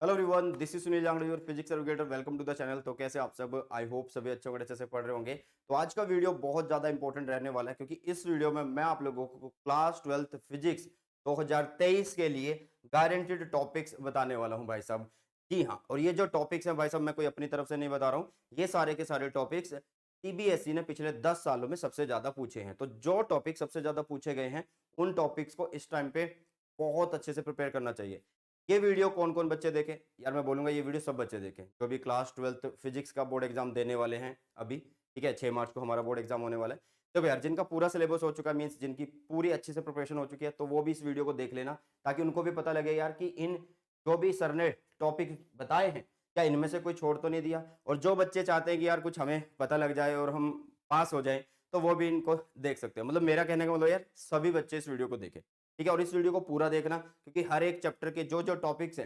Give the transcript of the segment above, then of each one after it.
Hello everyone, this is Sunil Jangdu, your physics educator. Welcome to the channel. तो कैसे आप सब? आई होप सभी अच्छे होंगे, अच्छे से पढ़ रहे होंगे। तो आज का वीडियो बहुत ज्यादा इंपॉर्टेंट रहने वाला है, क्योंकि इस वीडियो में मैं आप लोगों को क्लास 12th फिजिक्स 2023 के लिए गारंटेड टॉपिक्स बताने वाला हूं भाई साहब। जी हाँ, और ये जो टॉपिक्स हैं भाई साहब, मैं कोई अपनी तरफ से नहीं बता रहा हूँ। ये सारे के सारे टॉपिक्स सीबीएसई ने पिछले 10 सालों में सबसे ज्यादा पूछे हैं। तो जो टॉपिक सबसे ज्यादा पूछे गए हैं, उन टॉपिक्स को इस टाइम पे बहुत अच्छे से प्रिपेयर करना चाहिए। ये वीडियो कौन कौन बच्चे देखें? यार मैं बोलूंगा ये वीडियो सब बच्चे देखें जो भी क्लास 12th फिजिक्स का बोर्ड एग्जाम देने वाले हैं अभी। ठीक है, 6 मार्च को हमारा बोर्ड एग्जाम होने वाला है। तो यार जिनका पूरा सिलेबस हो चुका है, मींस जिनकी पूरी अच्छे से प्रिपरेशन हो चुकी है, तो वो भी इस वीडियो को देख लेना, ताकि उनको भी पता लगे यार कि इन जो भी सर ने टॉपिक बताए हैं, क्या इनमें से कोई छोड़ तो नहीं दिया। और जो बच्चे चाहते हैं कि यार कुछ हमें पता लग जाए और हम पास हो जाए, तो वो भी इनको देख सकते हैं। मतलब मेरा कहने का मतलब यार सभी बच्चे इस वीडियो को देखें। ठीक है, और इस वीडियो को पूरा देखना, क्योंकि हर एक चैप्टर के जो जो टॉपिक्स हैं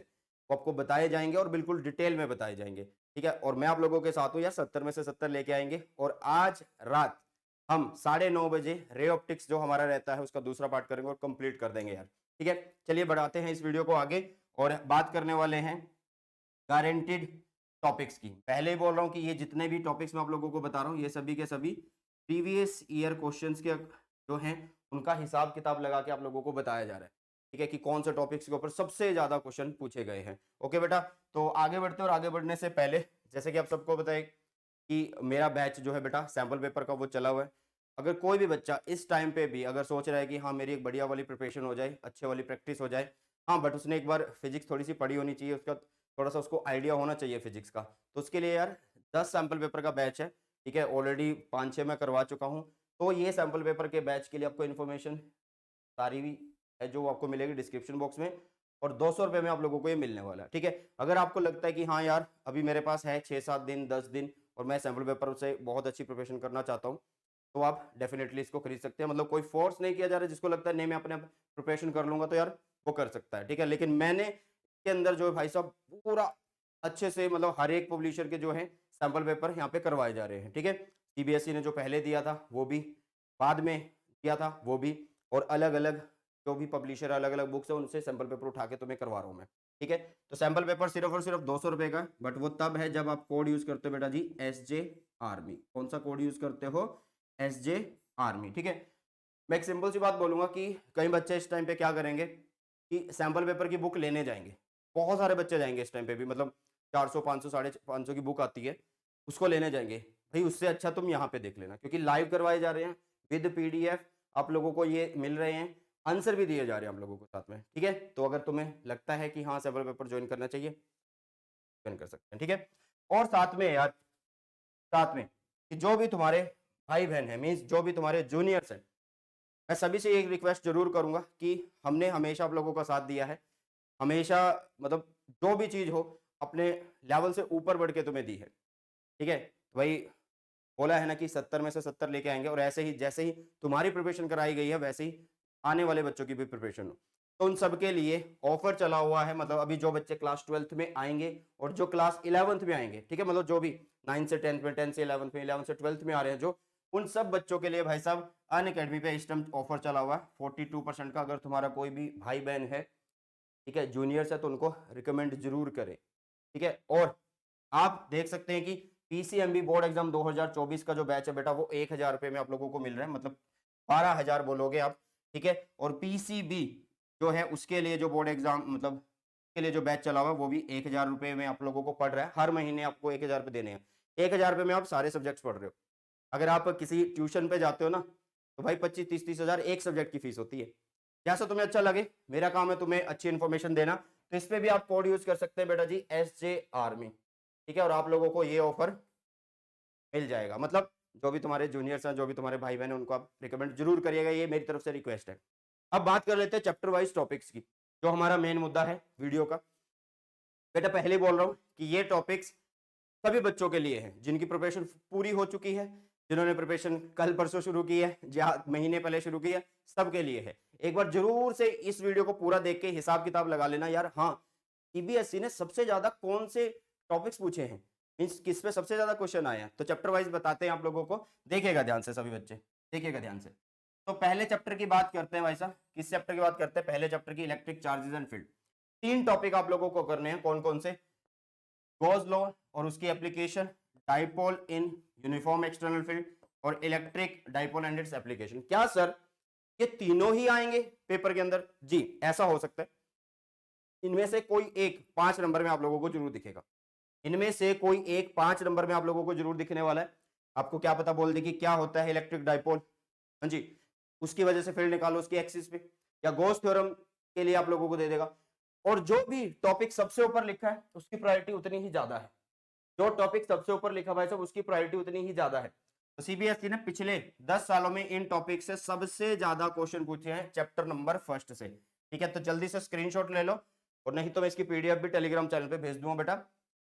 वो आपको बताए जाएंगे और बिल्कुल डिटेल में बताए जाएंगे। ठीक है, और मैं आप लोगों के साथ हूं यार, 70 में से 70 लेके आएंगे। और आज रात हम 9:30 बजे रे ऑप्टिक्स जो हमारा रहता है उसका दूसरा पार्ट करेंगे और कंप्लीट कर देंगे यार। ठीक है, चलिए बढ़ाते हैं इस वीडियो को आगे और बात करने वाले हैं गारंटेड टॉपिक्स की। पहले ही बोल रहा हूं कि ये जितने भी टॉपिक्स मैं आप लोगों को बता रहा हूं, ये सभी के सभी प्रीवियस ईयर क्वेश्चंस के जो हैं उनका हिसाब किताब लगा के आप लोगों को बताया जा रहा है। ठीक है, कि कौन से टॉपिक्स के ऊपर सबसे ज्यादा क्वेश्चन पूछे गए हैं। ओके बेटा, तो आगे बढ़ते हैं। और आगे बढ़ने से पहले जैसे कि आप सबको बताए कि मेरा बैच जो है बेटा सैंपल पेपर का वो चला हुआ है। अगर कोई भी बच्चा इस टाइम पे भी अगर सोच रहा है कि हाँ मेरी एक बढ़िया वाली प्रिपरेशन हो जाए, अच्छे वाली प्रैक्टिस हो जाए, हाँ बट उसने एक बार फिजिक्स थोड़ी सी पढ़ी होनी चाहिए, उसका थोड़ा सा उसको आइडिया होना चाहिए फिजिक्स का, तो उसके लिए यार 10 सैंपल पेपर का बैच है। ठीक है, ऑलरेडी 5-6 मैं करवा चुका हूँ। तो ये सैंपल पेपर के बैच के लिए आपको इन्फॉर्मेशन सारी भी है जो आपको मिलेगी डिस्क्रिप्शन बॉक्स में, और 200 रुपये में आप लोगों को ये मिलने वाला है। ठीक है, अगर आपको लगता है कि हाँ यार अभी मेरे पास है 6-7 दिन 10 दिन और मैं सैंपल पेपर से बहुत अच्छी प्रिपरेशन करना चाहता हूँ, तो आप डेफिनेटली इसको खरीद सकते हैं। मतलब कोई फोर्स नहीं किया जा रहा है, जिसको लगता है नहीं मैं अपने प्रिपरेशन कर लूंगा तो यार वो कर सकता है। ठीक है, लेकिन मैंने के अंदर जो है भाई साहब पूरा अच्छे से, मतलब हर एक पब्लिशर के जो है सैंपल पेपर यहाँ पे करवाए जा रहे हैं। ठीक है, सीबीएसई ने जो पहले दिया था वो भी, बाद में दिया था वो भी, और अलग अलग जो भी पब्लिशर अलग अलग बुक्स है उनसे सैंपल पेपर उठा के तुम्हें करवा रहा हूँ मैं। ठीक है, तो सैंपल पेपर सिर्फ और सिर्फ 200 रुपए का, बट वो तब है जब आप कोड यूज करते हो बेटा जी, SJ आर्मी। कौन सा कोड यूज करते हो? SJ army. ठीक है, मैं एक सिंपल सी बात बोलूंगा कि कई बच्चे इस टाइम पे क्या करेंगे कि सैंपल पेपर की बुक लेने जाएंगे। बहुत सारे बच्चे जाएंगे इस टाइम पे भी, मतलब 400 500 550 की बुक आती है, उसको लेने जाएंगे। भाई उससे अच्छा तुम यहाँ पे देख लेना, क्योंकि लाइव करवाए जा रहे हैं विद PDF, आप लोगों को ये मिल रहे हैं, आंसर भी दिए जा रहे हैं आप लोगों को साथ में। ठीक है, तो अगर तुम्हें लगता है कि हाँ सैंपल पेपर ज्वाइन करना चाहिए, ज्वाइन कर सकते हैं। ठीक है, और साथ में यार, साथ में कि जो भी तुम्हारे भाई बहन है, मीन्स जो भी तुम्हारे जूनियर्स हैं, मैं सभी से एक रिक्वेस्ट जरूर करूंगा कि हमने हमेशा आप लोगों का साथ दिया है, हमेशा, मतलब जो भी चीज हो अपने लेवल से ऊपर बढ़ के तुम्हें दी है। ठीक है, तो भाई बोला है ना कि 70 में से 70 लेके आएंगे, और ऐसे ही जैसे ही तुम्हारी प्रिपरेशन कराई गई है वैसे ही आने वाले बच्चों की भी प्रिपरेशन हो। तो उन सबके लिए ऑफर चला हुआ है, मतलब अभी जो बच्चे क्लास 12th में आएंगे और जो क्लास 11th में आएंगे, ठीक है, मतलब जो भी 9 से 10th में, 10 से 11th में, 11 से 12th में आ रहे हैं जो, उन सब बच्चों के लिए भाई साहब अनअकैडमी पे इस टाइम ऑफर चला हुआ है 42% का। अगर तुम्हारा कोई भी भाई बहन है, ठीक है, जूनियर्स है, तो उनको रिकमेंड जरूर करें। ठीक है, और आप देख सकते हैं कि PCMB बोर्ड एग्जाम 2024 का जो बैच है बेटा, वो 1000 रुपए में आप लोगों को मिल रहा है, मतलब 12,000 बोलोगे आप। ठीक है, और PCB जो है उसके लिए जो बोर्ड एग्जाम, मतलब के लिए जो बैच चला हुआ है, वो भी 1000 रुपए में आप लोगों को पड़ रहा है। हर महीने आपको 1000 रुपए देने हैं। 1000 रुपए में आप सारे सब्जेक्ट्स पढ़ रहे हो। अगर आप किसी ट्यूशन पे जाते हो ना, तो भाई 25-30 हजार एक सब्जेक्ट की फीस होती है। जैसा तुम्हें अच्छा लगे, मेरा काम है तुम्हें अच्छी इन्फॉर्मेशन देना, तो इस पे भी आप कोड यूज कर सकते हैं बेटा जी, SJ आर्मी। ठीक है, और आप लोगों को ये ऑफर मिल जाएगा, मतलब जो भी तुम्हारे जूनियर्स हैं, जो भी तुम्हारे भाई बहन हैं, उनको आप रिकमेंड जरूर करिएगा, ये मेरी तरफ से रिक्वेस्ट है। अब बात कर लेते हैं चैप्टर वाइज टॉपिक्स की, जो हमारा मेन मुद्दा है वीडियो का। बेटा पहले बोल रहा हूं कि ये टॉपिक्स सभी बच्चों के लिए है जिनकी प्रिपरेशन पूरी हो चुकी है, जिन्होंने प्रिपरेशन कल परसों शुरू की है, या महीने पहले शुरू की है, सबके लिए है। एक बार जरूर से इस वीडियो को पूरा देख के हिसाब किताब लगा लेना यार, हाँ सीबीएसई ने सबसे ज्यादा कौन से टॉपिक्स पूछे हैं, मीन्स किस पे सबसे ज्यादा क्वेश्चन आए हैं। तो चैप्टर वाइज बताते हैं आप लोगों को, देखिएगा ध्यान से सभी बच्चे, देखिएगा ध्यान से। तो पहले चैप्टर की बात करते हैं भाई साहब, किस चैप्टर की बात करते हैं? पहले चैप्टर की, electric charges and field. 3 topic आप लोगों को करने हैं। कौन कौन से? गॉस लॉ और उसकी application, dipole in uniform external field और electric dipole and its application. क्या सर ये तीनों ही आएंगे पेपर के अंदर? जी ऐसा हो सकता है। इनमें से कोई एक 5 नंबर में आप लोगों को जरूर दिखेगा। इनमें से कोई एक 5 नंबर में आप लोगों को जरूर दिखने वाला है। आपको क्या पता बोल दे कि क्या होता है इलेक्ट्रिक डाइपोल, हाँ जी, उसकी वजह से फील्ड निकालो उसकी एक्सिस पे, या गॉस थ्योरम के लिए आप लोगों को दे देगा। और जो भी टॉपिक सबसे ऊपर लिखा है उसकी प्रायोरिटी उतनी ही ज्यादा है। जो टॉपिक सबसे ऊपर लिखा हुआ है सब उसकी प्रायोरिटी उतनी ही ज्यादा है। तो सीबीएसई ने पिछले 10 सालों में इन टॉपिक से सबसे ज्यादा क्वेश्चन पूछे हैं चैप्टर नंबर फर्स्ट से। ठीक है, तो जल्दी से स्क्रीनशॉट ले लो, और नहीं तो मैं इसकी पीडीएफ भी टेलीग्राम चैनल पे भेज दूंगा बेटा।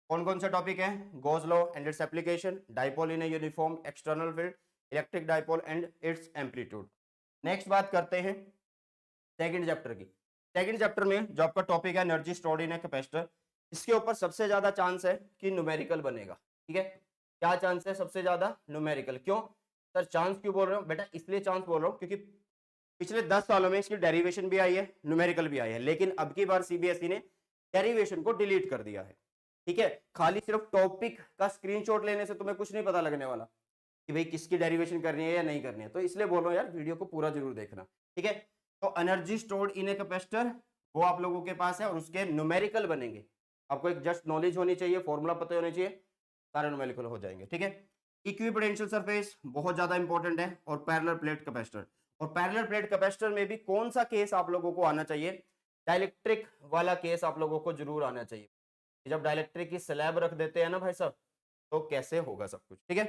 कौन कौन से टॉपिक हैं? Gauss law and its application, dipole in a uniform external field, electric dipole and it's amplitude. Next बात करते हैं सेकंड चैप्टर की। सेकंड चैप्टर में जो आपका टॉपिक है energy stored in a capacitor, इसके ऊपर सबसे ज्यादा चांस है कि न्यूमेरिकल बनेगा। ठीक है, क्या चांस है? सबसे ज्यादा न्यूमेरिकल। क्यों सर चांस क्यों बोल रहे हो बेटा? इसलिए चांस बोल रहा हूँ क्योंकि पिछले 10 सालों में इसकी डेरिवेशन भी आई है, न्यूमेरिकल भी आई है, लेकिन अब की बार सीबीएसई ने डेरिवेशन को डिलीट कर दिया है। ठीक है, खाली सिर्फ टॉपिक का स्क्रीनशॉट लेने से तुम्हें कुछ नहीं पता लगने वाला कि भाई किसकी डेरिवेशन करनी है या नहीं करनी है। तो इसलिए बोल रहा हूँ यार वीडियो को पूरा जरूर देखना। ठीक है, तो energy stored in a capacitor वो आप लोगों के पास है, और उसके न्यूमेरिकल बनेंगे। आपको एक जस्ट नॉलेज होनी चाहिए, फॉर्मूला पता होना चाहिए, सारे न्यूमेरिकल हो जाएंगे। ठीक है, इक्विपोटेंशियल सरफेस बहुत ज्यादा इंपॉर्टेंट है, और पैरेलल प्लेट कैपेसिटर। और पैरेलल प्लेट कैपेसिटर में भी कौन सा केस आप लोगों को आना चाहिए? डाइलेक्ट्रिक वाला केस आप लोगों को जरूर आना चाहिए। जब डाइलेक्ट्रिक की स्लैब रख देते हैं ना भाई साहब, तो कैसे होगा सब कुछ। ठीक है,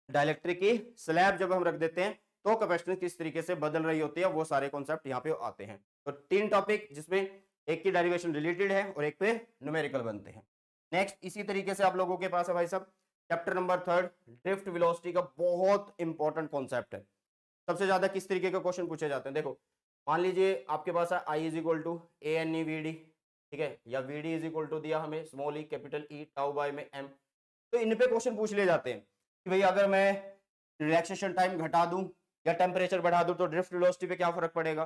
डाइलेक्ट्रिक की स्लैब जब हम रख देते हैं तो कैपेसिटेंस किस तरीके से बदल रही होती है, वो सारे कॉन्सेप्ट यहाँ पे आते हैं। तो 3 टॉपिक जिसमें एक की डेरिवेशन रिलेटेड है और एक पे न्यूमेरिकल बनते हैं। नेक्स्ट इसी तरीके से आप लोगों के पास है भाई साहब चैप्टर नंबर 3 ड्रिफ्ट वेलोसिटी का बहुत इंपॉर्टेंट कॉन्सेप्ट है। सबसे ज्यादा किस तरीके के क्वेश्चन पूछे जाते हैं? देखो मान लीजिए आपके पास है I is equal to A N E V D, ठीक है, या V D is equal to दिया हमें small E capital E tau by में एम। तो इन पे क्वेश्चन पूछ लिए जाते हैं कि भाई अगर मैं रिलैक्सेशन टाइम घटा दूं या टेम्परेचर बढ़ा दूं तो ड्रिफ्ट वेलोसिटी पे क्या फर्क पड़ेगा।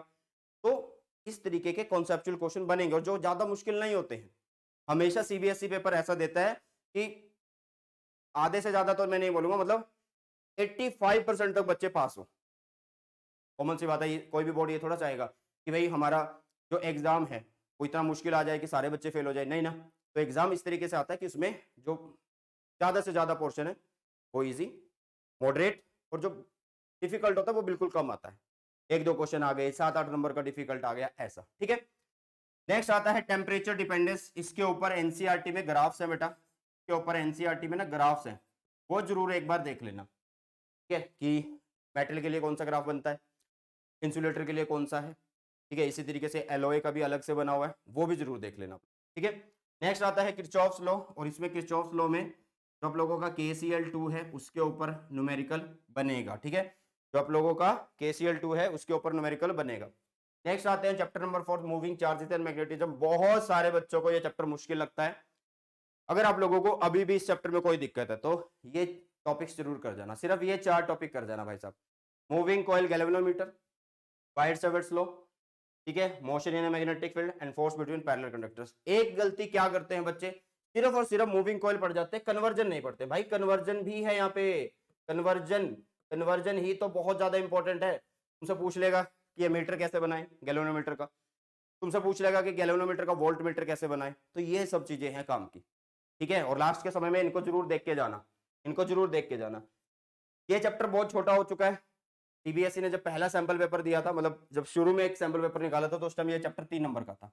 तो इस तरीके के कॉन्सेप्चुअल क्वेश्चन बनेंगे, और जो ज्यादा मुश्किल नहीं होते हैं। हमेशा सीबीएसई पेपर ऐसा देता है कि आधे से ज्यादा तो मैं नहीं बोलूंगा, मतलब 85% तक बच्चे पास हो। कॉमन सी बात है, कोई भी बोर्ड ये थोड़ा चाहेगा कि भाई हमारा जो एग्जाम है वो इतना मुश्किल आ जाए कि सारे बच्चे फेल हो जाए, नहीं ना। तो एग्जाम इस तरीके से आता है कि उसमें जो ज्यादा से ज्यादा पोर्शन है वो इजी, मॉडरेट, और जो डिफिकल्ट होता है वो बिल्कुल कम आता है। 1-2 क्वेश्चन आ गए, 7-8 नंबर का डिफिकल्ट आ गया, ऐसा। ठीक है, नेक्स्ट आता है टेम्परेचर डिपेंडेंस। इसके ऊपर एनसीईआरटी में ग्राफ्स है बेटा, इसके ऊपर एनसीईआरटी में ना ग्राफ्स हैं, वो जरूर एक बार देख लेना। ठीक है, कि मेटल के लिए कौन सा ग्राफ बनता है, इंसुलेटर के लिए कौन सा है। ठीक है, इसी तरीके से एलओए का भी अलग से बना हुआ है, वो भी जरूर देख लेना। ठीक है, नेक्स्ट आता है किरचॉफ्स लॉ, और इसमें किरचॉफ्स लॉ में जो आप लोगों का KCl2 है उसके ऊपर न्यूमेरिकल बनेगा। ठीक है, जो आप लोगों का KCl2 है उसके ऊपर न्यूमेरिकल बनेगा। नेक्स्ट आते हैं chapter number 4 moving charges and magnetism. बहुत सारे बच्चों को ये चैप्टर मुश्किल लगता है। अगर आप लोगों को अभी भी इस चैप्टर में कोई दिक्कत है तो ये टॉपिक्स जरूर कर जाना, सिर्फ ये 4 टॉपिक कर जाना भाई साहब। Moving coil galvanometer, white-Savart's law, ठीक है, motion in a magnetic field and force between parallel conductors. एक गलती क्या करते हैं बच्चे, सिर्फ और सिर्फ मूविंग कॉइल पढ़ जाते हैं, कन्वर्जन नहीं पढ़ते। भाई कन्वर्जन भी है यहाँ पे, कन्वर्जन, कन्वर्जन ही तो बहुत ज्यादा इंपॉर्टेंट है। तुमसे पूछ लेगा कि ये मीटर कैसे बनाए गैल्वेनोमीटर का, तुमसे पूछ लेगा कि गैल्वेनोमीटर का वोल्ट मीटर कैसे बनाए। तो ये सब चीजें हैं काम की। ठीक है, और लास्ट के समय में इनको जरूर देख के जाना, इनको जरूर देख के जाना। ये चैप्टर बहुत छोटा हो चुका है। सीबीएसई ने जब पहला सैंपल पेपर दिया था, मतलब जब शुरू में एक सैंपल पेपर निकाला था, तो उस टाइम ये चैप्टर 3 नंबर का था।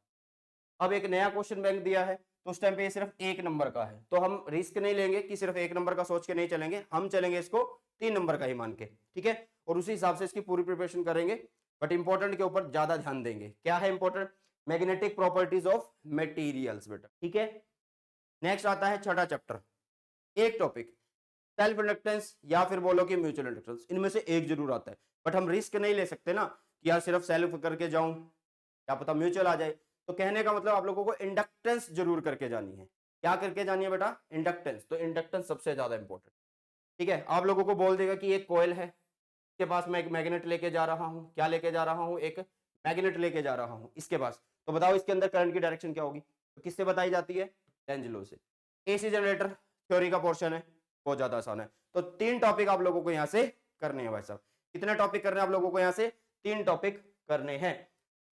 अब एक नया क्वेश्चन बैंक दिया है तो उस टाइम पे ये सिर्फ 1 नंबर का है। तो हम रिस्क नहीं लेंगे कि सिर्फ 1 नंबर का सोच के नहीं चलेंगे, हम चलेंगे इसको 3 नंबर का ही मान के। ठीक है, और उसी हिसाब से इसकी पूरी प्रिपरेशन करेंगे, बट इंपॉर्टेंट के ऊपर ज्यादा ध्यान देंगे। क्या है important? Magnetic properties of materials बेटा। ठीक है, नेक्स्ट आता है छठा चैप्टर, एक टॉपिक सेल्फ इंडक्टेंस या फिर बोलो कि म्यूचुअल इंडक्टेंस। इनमें से एक जरूर आता है, बट हम रिस्क नहीं ले सकते ना कि यार सिर्फ सेल्फ करके जाऊं, क्या पता म्यूचुअल आ जाए। तो कहने का मतलब आप लोगों को इंडक्टेंस जरूर करके जानी है। क्या करके जानी है बेटा? इंडक्टेंस। तो इंडक्टेंस सबसे ज्यादा इंपॉर्टेंट। ठीक है, आप लोगों को बोल देगा कि एक कॉइल है, उसके पास मैं एक मैग्नेट लेके जा रहा हूं। क्या लेके जा रहा हूं? एक मैग्नेट लेके जा रहा हूं इसके पास, तो बताओ इसके अंदर करंट की डायरेक्शन क्या होगी? तो किससे बताई जाती है? लेंज लॉ से। एसी जनरेटर थ्योरी का पोर्शन है, बहुत ज्यादा आसान है। तो 3 टॉपिक आप लोगों को यहां से करने हैं भाई साहब। कितने टॉपिक करने हैं आप लोगों को यहां से? 3 टॉपिक करने हैं।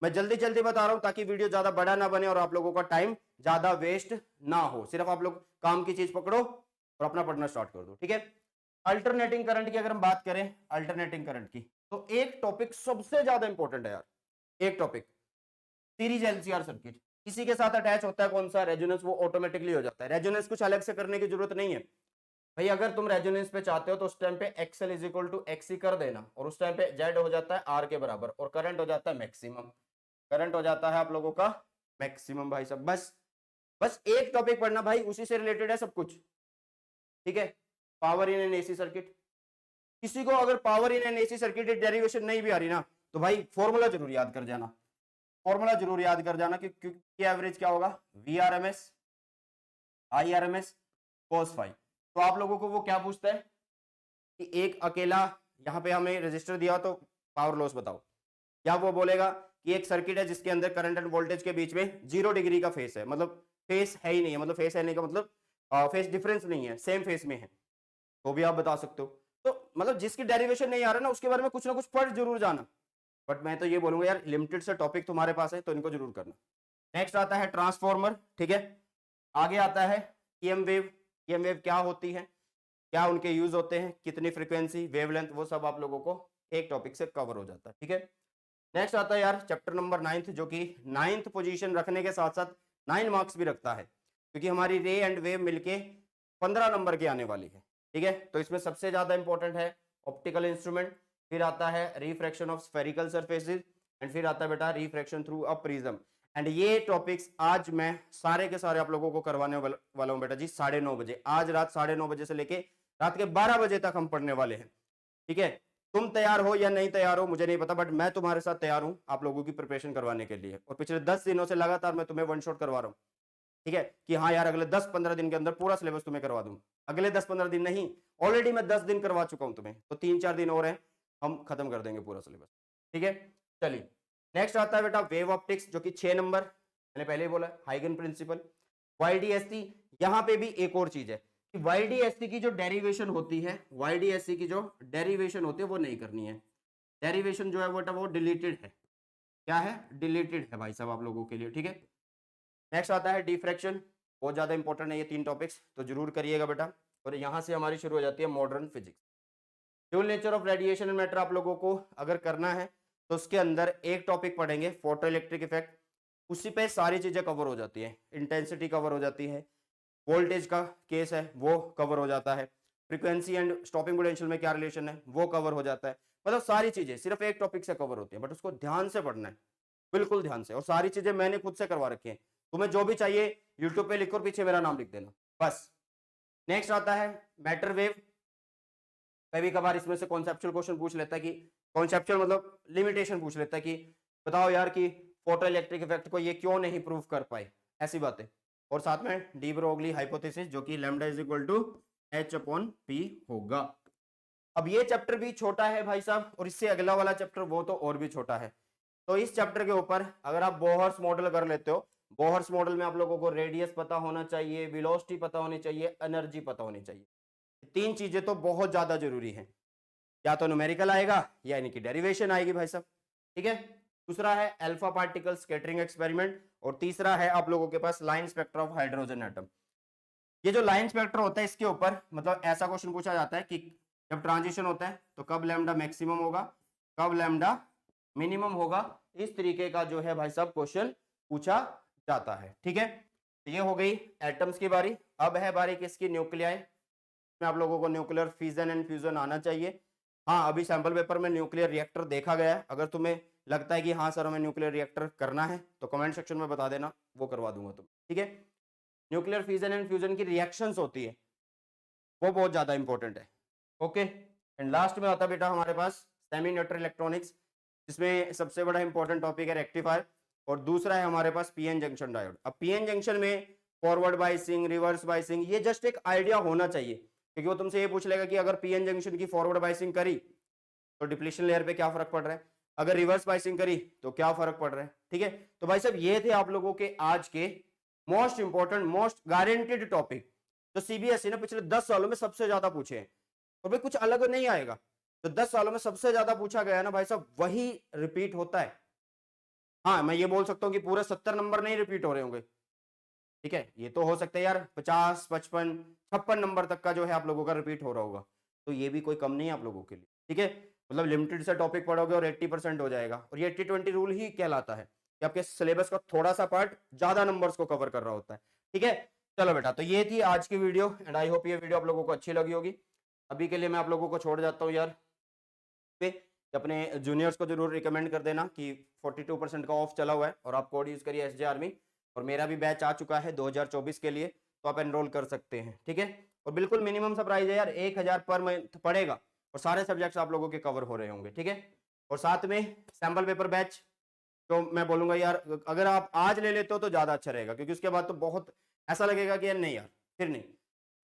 मैं जल्दी जल्दी बता रहा हूं ताकि वीडियो ज्यादा बड़ा ना बने और आप लोगों का टाइम ज्यादा वेस्ट ना हो। सिर्फ आप लोग काम की चीज पकड़ो और अपना पढ़ना स्टार्ट कर दो, ठीक है। अल्टरनेटिंग करंट की अगर हम बात करें, अल्टरनेटिंग करंट की, तो एक टॉपिक सबसे ज्यादा इंपॉर्टेंट है यार, एक टॉपिक, सीरीज एलसीआर सर्किट। किसी के साथ अटैच होता है कौन सा? रेजोनेंस, वो ऑटोमेटिकली हो जाता है। रेजोनेंस कुछ अलग से करने की जरूरत नहीं है भाई। अगर तुम रेजोनेंस पे चाहते हो तो उस टाइम पे X L is equal to X ही कर देना, और उस टाइम पे जेड हो जाता है आर के बराबर, और करंट हो जाता है मैक्सिमम। करंट हो जाता है आप लोगों का मैक्सिमम भाई साहब। बस बस एक टॉपिक पढ़ना भाई, उसी से रिलेटेड है सब कुछ, ठीक है। Power in an AC circuit. किसी को अगर power in an AC circuit derivation नहीं भी आ रही ना, तो भाई फॉर्मूला जरूर याद कर जाना, फॉर्मूला जरूर याद कर जाना कि एवरेज क्या होगा? V R M S I R M S cos phi. तो आप लोगों को वो क्या पूछता है कि एक अकेला यहां पे हमें रजिस्टर दिया तो पावर लॉस बताओ, या वो बोलेगा कि एक सर्किट है जिसके अंदर करंट एंड वोल्टेज के बीच में 0 डिग्री का फेस है, मतलब फेस है ही नहीं है, मतलब फेस है नहीं का मतलब फेस डिफरेंस नहीं है, सेम फेस में है, तो भी आप बता सकते हो। तो मतलब जिसकी डेरिवेशन नहीं आ रहा ना, उसके बारे में कुछ ना कुछ पढ़ जरूर जाना। बट मैं तो ये बोलूंगा यार, लिमिटेड से टॉपिक तुम्हारे पास है तो इनको जरूर करना। नेक्स्ट आता है ट्रांसफॉर्मर, ठीक है। आगे आता है ईएम वेव। ईएम वेव क्या होती है, क्या उनके यूज होते हैं, कितनी फ्रीक्वेंसी, वेवलेंथ, वो सब आप लोगों को एक टॉपिक से कवर हो जाता है, ठीक है। नेक्स्ट आता है यार चैप्टर नंबर 9, जो कि 9th पोजीशन रखने के साथ साथ 9 मार्क्स भी रखता है, क्योंकि हमारी रे एंड वेव मिलके 15 नंबर की आने वाली है, ठीक है। तो इसमें सबसे ज्यादा इंपॉर्टेंट है ऑप्टिकल इंस्ट्रूमेंट, फिर आता है refraction of spherical surfaces, and फिर आता है बेटा refraction through a prism. And ये टॉपिक्स आज मैं सारे के सारे आप लोगों को करवाने वाला हूं बेटा जी 9:30 बजे। आज रात 9:30 बजे से लेके रात के 12 बजे तक हम पढ़ने वाले हैं, ठीक है। तुम तैयार हो या नहीं तैयार हो मुझे नहीं पता, बट मैं तुम्हारे साथ तैयार हूं आप लोगों की प्रिपरेशन करवाने के लिए। और पिछले 10 दिनों से लगातार मैं तुम्हें वन शॉट करवा रहा हूं, ठीक है, कि हाँ यार अगले 10-15 दिन के अंदर पूरा सिलेबस तुम्हें करवा दूं। अगले 10-15 दिन नहीं, ऑलरेडी मैं 10 दिन करवा चुका हूं तुम्हें, तो 3-4 दिन और हैं, हम खत्म कर देंगे पूरा सिलेबस, ठीक है। चलिए नेक्स्ट आता है बेटा वेव ऑप्टिक्स, जो कि 6 नंबर, मैंने पहले ही बोला हाइगन प्रिंसिपल। वाईडीएसटी, यहां पे भी एक और चीज है कि वाईडीएसटी की जो डेरिवेशन होती है, वाईडीएसटी की जो डेरिवेशन होती है वो नहीं करनी है। डेरिवेशन जो है बेटा वो डिलीटेड है। क्या है? डिलीटेड है भाई साहब आप लोगों के लिए, ठीक है। नेक्स्ट आता है डिफ्रैक्शन, बहुत ज्यादा इंपॉर्टेंट है ये 3 टॉपिक्स, तो जरूर करिएगा बेटा। और यहां से हमारी शुरू हो जाती है modern physics. Dual nature of radiation and matter आप लोगों को अगर करना है तो उसके अंदर एक टॉपिक पढ़ेंगे फोटो इलेक्ट्रिक इफेक्ट, उसी पे सारी चीजें कवर हो जाती है। इंटेंसिटी कवर हो जाती है, वोल्टेज का केस है वो कवर हो जाता है, फ्रीक्वेंसी एंड स्टॉपिंग पोटेंशियल में क्या रिलेशन है वो कवर हो जाता है। मतलब सारी चीजें सिर्फ एक टॉपिक से कवर होती है, बट उसको ध्यान से पढ़ना है, बिल्कुल ध्यान से। और सारी चीजें मैंने खुद से करवा रखी है, तुम्हें जो भी चाहिए यूट्यूब पे लिखो और पीछे मेरा नाम लिख देना बस। नेक्स्ट आता है मैटर वेव। कभी कभार इसमें से कॉन्सेप्चुअल क्वेश्चन पूछ लेता है कि कॉन्सेप्चुअल मतलब लिमिटेशन पूछ लेता है कि बताओ यार कि फोटो इलेक्ट्रिक इफेक्ट को ये क्यों नहीं प्रूव कर पाए, ऐसी बातें। और साथ में डी ब्रोगली हाइपोथेसिस, जो कि lambda is equal to H upon P होगा। अब ये चैप्टर भी छोटा है भाई साहब, और इससे अगला वाला चैप्टर वो तो और भी छोटा है। तो इस चैप्टर के ऊपर अगर आप बोहर्स मॉडल कर लेते हो, बोहर्स मॉडल में आप लोगों को रेडियस पता होना चाहिए, वेलोसिटी पता होनी चाहिए, एनर्जी पता होनी चाहिए। 3 चीजें तो बहुत ज्यादा जरूरी है। या तो न्यूमेरिकल आएगा या यानी कि डेरिवेशन आएगी भाई साहब, ठीक है। दूसरा है अल्फा पार्टिकल स्कैटरिंग एक्सपेरिमेंट, और तीसरा है आप लोगों के पास line spectra of hydrogen atom. ये जो लाइन स्पेक्ट्रा होता है इसके ऊपर मतलब ऐसा क्वेश्चन पूछा जाता है कि जब ट्रांजिशन होता है तो कब लैम्डा मैक्सिमम होगा, कब लैम्डा मिनिमम होगा, इस तरीके का जो है भाई साहब क्वेश्चन पूछा जाता है, ठीक है। तो ये हो गई एटम्स की बारी। अब है बारी किसकी? न्यूक्लियाई में आप लोगों को न्यूक्लियर फिजन एंड फ्यूजन आना चाहिए। हाँ अभी सैंपल पेपर में न्यूक्लियर रिएक्टर देखा गया है, अगर तुम्हें लगता है कि हाँ सर हमें न्यूक्लियर रिएक्टर करना है तो कमेंट सेक्शन में बता देना, वो करवा दूंगा तुम, ठीक है। न्यूक्लियर फिजन एंड फ्यूजन की रिएक्शंस होती है वो बहुत ज्यादा इंपॉर्टेंट है, ओके। एंड लास्ट में आता है बेटा हमारे पास सेमी न्यूट्रल इलेक्ट्रॉनिक्स, जिसमें सबसे बड़ा इंपॉर्टेंट टॉपिक है रेक्टिफायर, और दूसरा है हमारे पास पीएन जंक्शन डायोड। अब पीएन जंक्शन में फॉरवर्ड बाइसिंग, रिवर्स बाइसिंग, ये जस्ट एक आइडिया होना चाहिए, क्योंकि वो तुमसे ये पूछ लेगा कि अगर पीएन जंक्शन की फॉरवर्ड बाइसिंग करी तो डिप्लीशन लेयर पे क्या फर्क पड़ रहा है, अगर रिवर्स बाइसिंग करी तो क्या फर्क पड़ रहा है, ठीक है। तो भाई साहब ये थे आप लोगों के आज के most important most guaranteed topic, तो सीबीएसई ने पिछले 10 सालों में सबसे ज्यादा पूछे हैं, और भाई कुछ अलग नहीं आएगा। तो 10 सालों में सबसे ज्यादा पूछा गया ना भाई साहब, वही रिपीट होता है। हाँ, मैं ये बोल सकता हूँ कि पूरे 70 नंबर नहीं रिपीट हो रहे होंगे, ठीक है। ये तो हो सकता है यार 50, 55, 56 नंबर तक का जो है आप लोगों का रिपीट हो रहा होगा, तो ये भी कोई कम नहीं है आप लोगों के लिए, ठीक है। मतलब लिमिटेड से टॉपिक पढ़ोगे और 80% हो जाएगा, और ये 80-20 रूल ही कहलाता है कि आपके सिलेबस का थोड़ा सा पार्ट ज्यादा नंबर्स को कवर कर रहा होता है, ठीक है। चलो बेटा, तो ये थी आज की वीडियो, एंड आई होप ये वीडियो आप लोगों को अच्छी लगी होगी। अभी के लिए मैं आप लोगों को छोड़ जाता हूँ यार पे, कि अपने जूनियर्स को जरूर रिकमेंड कर देना कि 42% का ऑफ चला हुआ है, और आप कोड यूज करिए एसजे आर्मी, और मेरा भी बैच आ चुका है 2024 के लिए, तो आप एनरोल कर सकते हैं, ठीक है। और बिल्कुल मिनिमम सा प्राइस है यार, 1000 पर मंथ पड़ेगा, और सारे सब्जेक्ट्स आप लोगों के कवर हो रहे होंगे, ठीक है। और साथ में सैम्पल पेपर बैच, तो मैं बोलूंगा यार अगर आप आज ले लेते हो तो ज्यादा अच्छा रहेगा, क्योंकि उसके बाद तो बहुत ऐसा लगेगा कि यार नहीं यार फिर नहीं,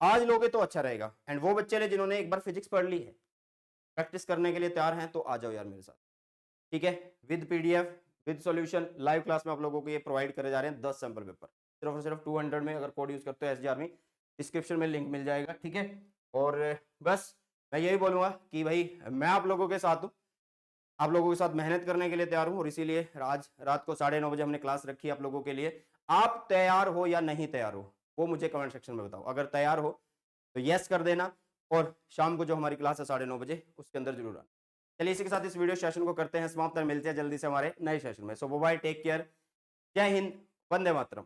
आज लोगे तो अच्छा रहेगा। एंड वो बच्चे ने जिन्होंने एक बार फिजिक्स पढ़ ली है, प्रैक्टिस करने के लिए तैयार हैं, तो आ जाओ यार मेरे साथ, ठीक है। With PDF with solution live class में आप लोगों को ये प्रोवाइड करे जा रहे हैं 10 सैंपल पेपर, सिर्फ और सिर्फ 200 में। अगर कोड यूज करते हो एसजी आर्मी, डिस्क्रिप्शन में लिंक मिल जाएगा, ठीक है। और बस मैं यही बोलूंगा कि भाई मैं आप लोगों के साथ हूँ, आप लोगों के साथ मेहनत करने के लिए तैयार हूँ, और इसीलिए आज रात को 9:30 बजे हमने क्लास रखी है आप लोगों के लिए। आप तैयार हो या नहीं तैयार हो, वो मुझे कमेंट सेक्शन में बताओ। अगर तैयार हो तो यस कर देना, और शाम को जो हमारी क्लास है 9:30 बजे, उसके अंदर जरूर आना। चलिए इसी के साथ इस वीडियो सेशन को करते हैं समाप्त, मिलते हैं जल्दी से हमारे नए सेशन में। सो बाय, टेक केयर, जय हिंद, वंदे मातरम।